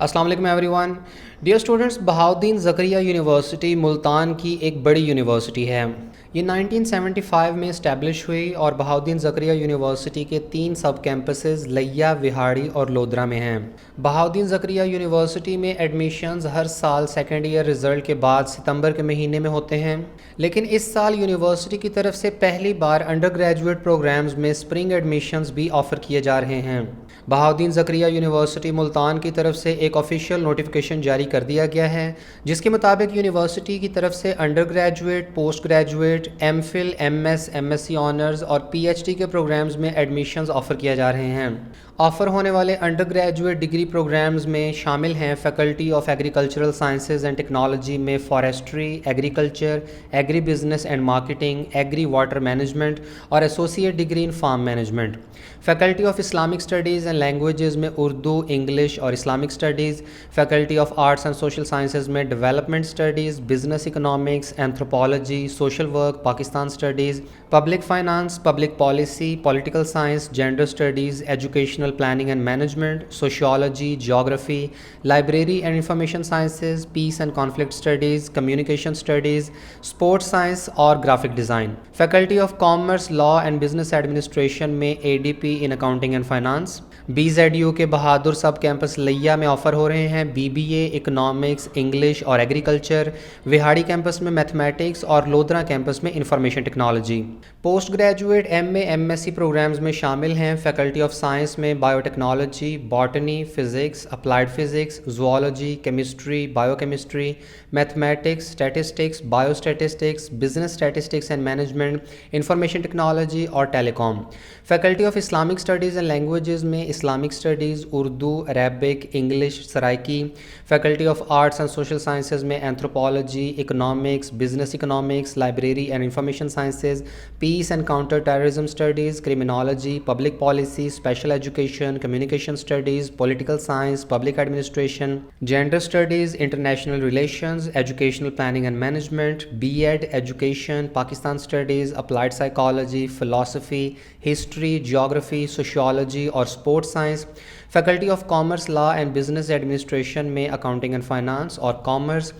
अस्सलाम वालेकुम everyone. Dear students, Bahauddin Zakariya university Multan की एक बड़ी यूनिवर्सिटी है। ये 1975 में इस्टेब्लिश हुई और बहाउद्दीन ज़करिया यूनिवर्सिटी के 3 सब कैंपसेस लिया, विहाड़ी और लोधरा में हैं। बहाउद्दीन ज़करिया यूनिवर्सिटी में एडमिशन्स हर साल सेकेंड ईयर रिज़ल्ट के बाद सितंबर के महीने में होते हैं, लेकिन इस साल यूनिवर्सिटी की तरफ से पहली बार अंडर ग्रेजुएट प्रोग्राम्स में स्प्रिंग एडमिशन्स भी ऑफ़र किए जा रहे हैं। बहाउद्दीन ज़करिया यूनिवर्सिटी मुल्तान की तरफ से एक ऑफिशियल नोटिफिकेशन जारी कर दिया गया है, जिसके मुताबिक यूनिवर्सिटी की तरफ से under graduate, post graduate, MPhil, MS, MSc honours और पीएचडी के प्रोग्राम्स में एडमिशन्स ऑफ़र किए जा रहे हैं। ऑफ़र होने वाले अंडर ग्रेजुएट डिग्री प्रोग्राम्स में शामिल हैं faculty of agricultural sciences and technology में forestry, agriculture, agri business and marketing, agri water management और associate degree in farm management. Faculty of Islamic studies and languages में Urdu, English और Islamic studies. Faculty of arts and social sciences में development studies, business economics, anthropology, social work, Pakistan studies, public finance, public policy, political science, gender studies, educational planning and management, sociology, geography, library and information sciences, peace and conflict studies, communication studies, sports science और graphic design. Faculty of commerce, law and business administration में ADP in accounting and finance. BZU के बहादुर sub campus Layyah में offer हो रहे हैं BBA, economics, English और agriculture. Vehari campus में mathematics और लोधरा कैंपस में information technology. Post graduate MA, MSc programmes में शामिल हैं फैकल्टी ऑफ साइंस में biotechnology, botany, physics, applied physics, zoology, chemistry, biochemistry, mathematics, statistics, biostatistics, business statistics and management, information technology और telecom. Faculty of Islamic studies and languages में Islamic studies, Urdu, Arabic, English, Saraiki. Faculty of arts and social sciences में anthropology, economics, business economics, library and information sciences, peace and counter terrorism studies, criminology, public policy, special education, communication studies, political science, public administration, gender studies, international relations, educational planning and management, BEd education, Pakistan studies, applied psychology, philosophy, history, geography, sociology और sports science. Faculty of commerce, law and business administration में accounting and finance और commerce.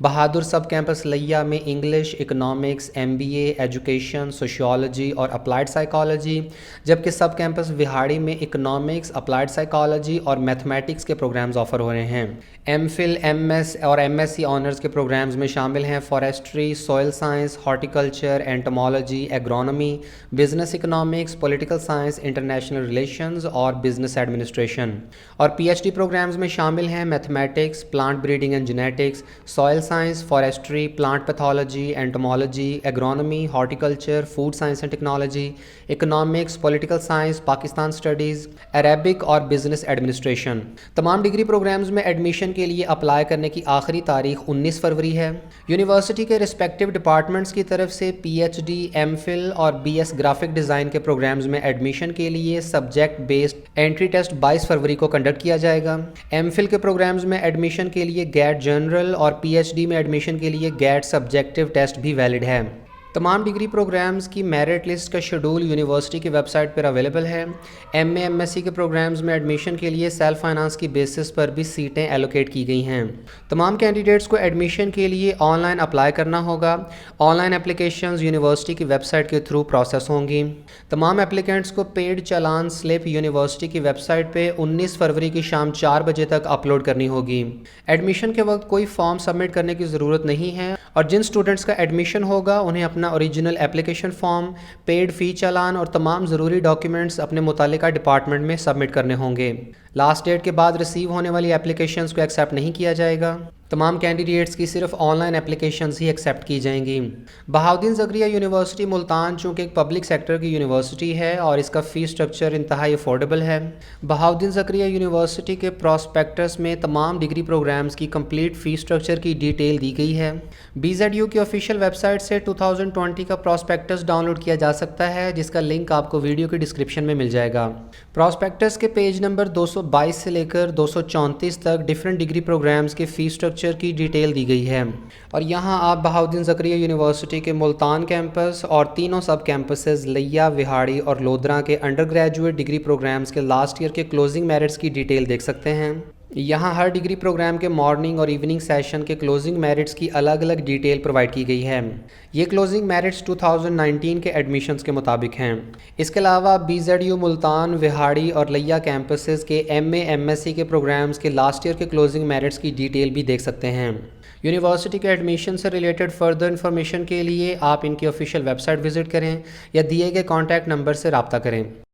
Bahadur sub campus Layyah में English, economics, MBA, education, sociology और applied psychology, जबकि सब campus Vehari में economics, applied psychology और mathematics के प्रोग्राम्स ऑफ़र हो रहे हैं। एमफिल, MS और MSc ऑनर्स के प्रोग्राम्स में शामिल हैं forestry, soil science, horticulture, entomology, agronomy, business economics, political science, international relations और बिजनेस एडमिनिस्ट्रेशन। और PhD प्रोग्राम्स में शामिल हैं mathematics, plant breeding and genetics, soil science, forestry, plant pathology, entomology, agronomy, horticulture, food science and technology, economics, political science, Pakistan studies, Arabic और business administration. तमाम degree programs में admission के लिए apply करने की आखिरी तारीख 19 फरवरी है। यूनिवर्सिटी के रिस्पेक्टिव डिपार्टमेंट्स की तरफ से PhD, MPhil और BS ग्राफिक डिज़ाइन के प्रोग्राम्स में एडमिशन के लिए सब्जेक्ट बेस्ड एंट्री टेस्ट 22 फरवरी को कंडक्ट किया जाएगा। MPhil के प्रोग्राम्स में एडमिशन के लिए GAT जनरल और PhD में एडमिशन के लिए GAT सब्जेक्टिव टेस्ट भी वैलिड है। तमाम डिग्री प्रोग्राम्स की मेरिट लिस्ट का शेड्यूल यूनिवर्सिटी की वेबसाइट पर अवेलेबल है। MA, MSc के प्रोग्राम्स में एडमिशन के लिए सेल्फ फाइनेंस की बेसिस पर भी सीटें एलोकेट की गई हैं। तमाम कैंडिडेट्स को एडमिशन के लिए ऑनलाइन अप्लाई करना होगा। ऑनलाइन एप्लीकेशंस यूनिवर्सिटी की वेबसाइट के थ्रू प्रोसेस होंगी। तमाम एप्लीकेंट्स को पेड चालान स्लिप यूनिवर्सिटी की वेबसाइट पर 19 फरवरी की शाम 4 बजे तक अपलोड करनी होगी। एडमिशन के वक्त कोई फॉर्म सबमिट करने की ज़रूरत नहीं है और जिन स्टूडेंट्स का एडमिशन होगा उन्हें अपना ओरिजिनल एप्लीकेशन फॉर्म, पेड फ़ी चालान और तमाम ज़रूरी डॉक्यूमेंट्स अपने मुतालिका डिपार्टमेंट में सबमिट करने होंगे। लास्ट डेट के बाद रिसीव होने वाली एप्लीकेशंस को एक्सेप्ट नहीं किया जाएगा। तमाम कैंडिडेट्स की सिर्फ ऑनलाइन एप्लीकेशंस ही एक्सेप्ट की जाएंगी। बहाउद्दीन ज़करिया यूनिवर्सिटी मुल्तान चूँकि एक पब्लिक सेक्टर की यूनिवर्सिटी है और इसका फ़ीस स्ट्रक्चर इंतहाई अफोर्डेबल है। बहाउद्दीन ज़करिया यूनिवर्सिटी के प्रॉस्पेक्टस में तमाम डिग्री प्रोग्राम्स की कंप्लीट फ़ीस स्ट्रक्चर की डिटेल दी गई है। BZU की ऑफिशियल वेबसाइट से 2020 का प्रॉस्पेक्टस डाउनलोड किया जा सकता है, जिसका लिंक आपको वीडियो के डिस्क्रिप्शन में मिल जाएगा। प्रॉस्पेक्टस के पेज नंबर 222 से लेकर 234 तक डिफरेंट डिग्री प्रोग्राम्स के फ़ीस स्ट्रक्चर स्ट्रक्चर की डिटेल दी गई है। और यहाँ आप बहाउद्दीन ज़करिया यूनिवर्सिटी के मुल्तान कैंपस और तीनों सब कैंपसेस लिया, विहाड़ी और लोधरा के अंडर ग्रेजुएट डिग्री प्रोग्राम्स के लास्ट ईयर के क्लोजिंग मेरिट्स की डिटेल देख सकते हैं। यहाँ हर डिग्री प्रोग्राम के मॉर्निंग और इवनिंग सेशन के क्लोजिंग मेरिट्स की अलग अलग डिटेल प्रोवाइड की गई है। ये क्लोजिंग मेरिट्स 2019 के एडमिशन्स के मुताबिक हैं। इसके अलावा BZU मुल्तान, विहाड़ी और लिया कैंपसेस के MA MSc के प्रोग्राम्स के लास्ट ईयर के क्लोजिंग मेरिट्स की डिटेल भी देख सकते हैं। यूनिवर्सिटी के एडमिशन से रिलेटेड फर्दर इन्फॉर्मेशन के लिए आप इनकी ऑफिशियल वेबसाइट विजिट करें या दिए गए कॉन्टैक्ट नंबर से रब्ता करें।